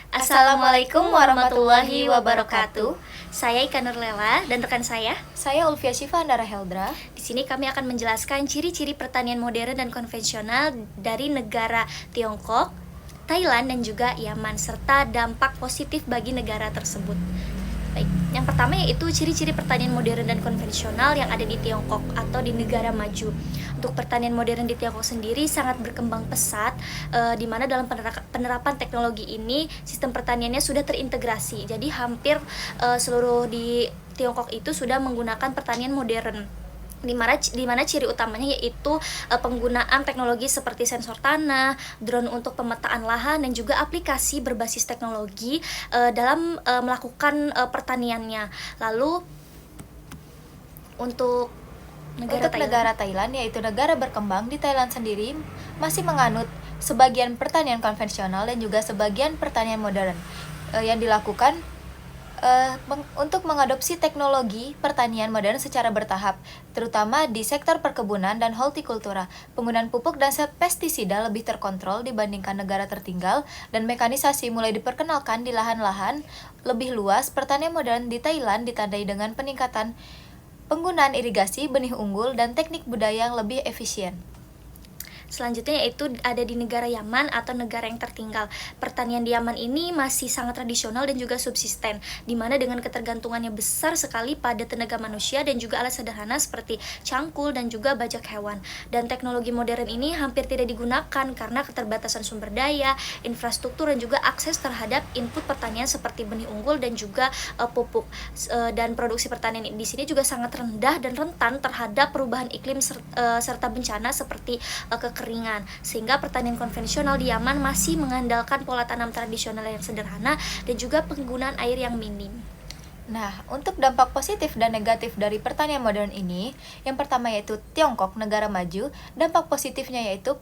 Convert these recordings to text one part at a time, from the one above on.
Assalamualaikum warahmatullahi wabarakatuh. Saya Ika Nurlela dan rekan saya Ulfia Syifa Andara Heldra. Di sini kami akan menjelaskan ciri-ciri pertanian modern dan konvensional dari negara Tiongkok, Thailand, dan juga Yaman, serta dampak positif bagi negara tersebut. Baik, yang pertama yaitu ciri-ciri pertanian modern dan konvensional yang ada di Tiongkok atau di negara maju. Untuk pertanian modern di Tiongkok sendiri sangat berkembang pesat, di mana dalam penerapan teknologi ini sistem pertaniannya sudah terintegrasi. Jadi hampir seluruh di Tiongkok itu sudah menggunakan pertanian modern. Di mana ciri utamanya yaitu penggunaan teknologi seperti sensor tanah, drone untuk pemetaan lahan, dan juga aplikasi berbasis teknologi dalam melakukan pertaniannya. Lalu untuk negara Thailand, yaitu negara berkembang, di Thailand sendiri masih menganut sebagian pertanian konvensional dan juga sebagian pertanian modern yang dilakukan untuk mengadopsi teknologi pertanian modern secara bertahap, terutama di sektor perkebunan dan hortikultura. Penggunaan pupuk dan pestisida lebih terkontrol dibandingkan negara tertinggal, dan mekanisasi mulai diperkenalkan di lahan-lahan lebih luas. Pertanian modern di Thailand ditandai dengan peningkatan penggunaan irigasi, benih unggul, dan teknik budaya yang lebih efisien. Selanjutnya yaitu ada di negara Yaman atau negara yang tertinggal. Pertanian di Yaman ini masih sangat tradisional dan juga subsisten, di mana dengan ketergantungannya besar sekali pada tenaga manusia dan juga alat sederhana seperti cangkul dan juga bajak hewan. Dan teknologi modern ini hampir tidak digunakan karena keterbatasan sumber daya, infrastruktur, dan juga akses terhadap input pertanian seperti benih unggul dan juga pupuk. Dan produksi pertanian di sini juga sangat rendah dan rentan terhadap perubahan iklim serta bencana seperti kekeringan, sehingga pertanian konvensional di Yaman masih mengandalkan pola tanam tradisional yang sederhana dan juga penggunaan air yang minim. Nah, untuk dampak positif dan negatif dari pertanian modern ini, yang pertama yaitu Tiongkok, negara maju. Dampak positifnya yaitu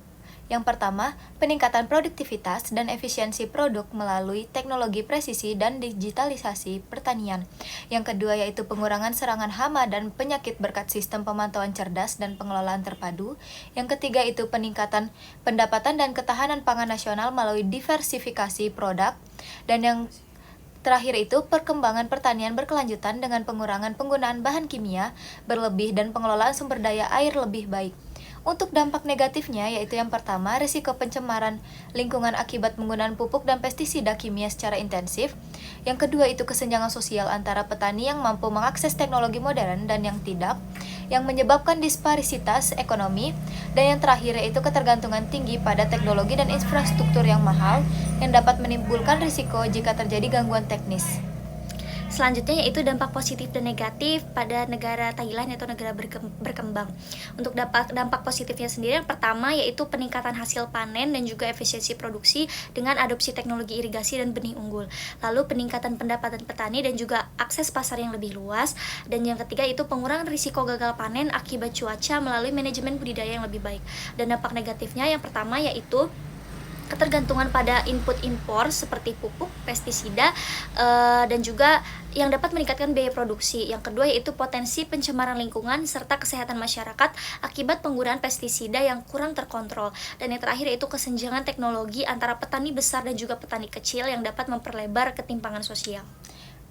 yang pertama, peningkatan produktivitas dan efisiensi produk melalui teknologi presisi dan digitalisasi pertanian. Yang kedua yaitu pengurangan serangan hama dan penyakit berkat sistem pemantauan cerdas dan pengelolaan terpadu. Yang ketiga itu peningkatan pendapatan dan ketahanan pangan nasional melalui diversifikasi produk. Dan yang terakhir itu perkembangan pertanian berkelanjutan dengan pengurangan penggunaan bahan kimia berlebih dan pengelolaan sumber daya air lebih baik. Untuk dampak negatifnya yaitu yang pertama, risiko pencemaran lingkungan akibat penggunaan pupuk dan pestisida kimia secara intensif. Yang kedua itu kesenjangan sosial antara petani yang mampu mengakses teknologi modern dan yang tidak, yang menyebabkan disparitas ekonomi. Dan yang terakhir yaitu ketergantungan tinggi pada teknologi dan infrastruktur yang mahal yang dapat menimbulkan risiko jika terjadi gangguan teknis. Selanjutnya yaitu dampak positif dan negatif pada negara Thailand atau negara berkembang. Untuk dampak positifnya sendiri, yang pertama yaitu peningkatan hasil panen dan juga efisiensi produksi dengan adopsi teknologi irigasi dan benih unggul. Lalu peningkatan pendapatan petani dan juga akses pasar yang lebih luas. Dan yang ketiga itu pengurangan risiko gagal panen akibat cuaca melalui manajemen budidaya yang lebih baik. Dan dampak negatifnya yang pertama yaitu ketergantungan pada input impor seperti pupuk, pestisida, dan juga yang dapat meningkatkan biaya produksi. Yang kedua yaitu potensi pencemaran lingkungan serta kesehatan masyarakat akibat penggunaan pestisida yang kurang terkontrol. Dan yang terakhir yaitu kesenjangan teknologi antara petani besar dan juga petani kecil yang dapat memperlebar ketimpangan sosial.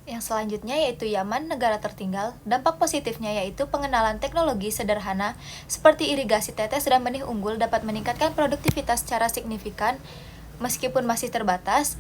Yang selanjutnya yaitu Yaman, negara tertinggal. Dampak positifnya yaitu pengenalan teknologi sederhana seperti irigasi tetes dan benih unggul dapat meningkatkan produktivitas secara signifikan meskipun masih terbatas.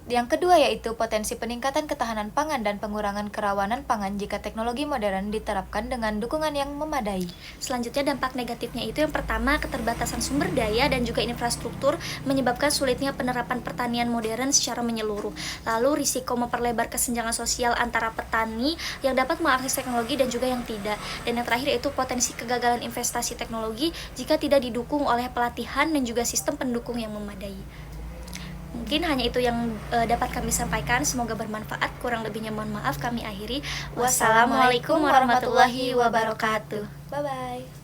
Yang kedua yaitu potensi peningkatan ketahanan pangan dan pengurangan kerawanan pangan jika teknologi modern diterapkan dengan dukungan yang memadai. Selanjutnya dampak negatifnya itu yang pertama, keterbatasan sumber daya dan juga infrastruktur menyebabkan sulitnya penerapan pertanian modern secara menyeluruh. Lalu risiko memperlebar kesenjangan sosial antara petani yang dapat mengakses teknologi dan juga yang tidak. Dan yang terakhir yaitu potensi kegagalan investasi teknologi jika tidak didukung oleh pelatihan dan juga sistem pendukung yang memadai. Mungkin hanya itu yang dapat kami sampaikan. Semoga bermanfaat. Kurang lebihnya mohon maaf. Kami akhiri. Wassalamualaikum warahmatullahi wabarakatuh. Bye-bye.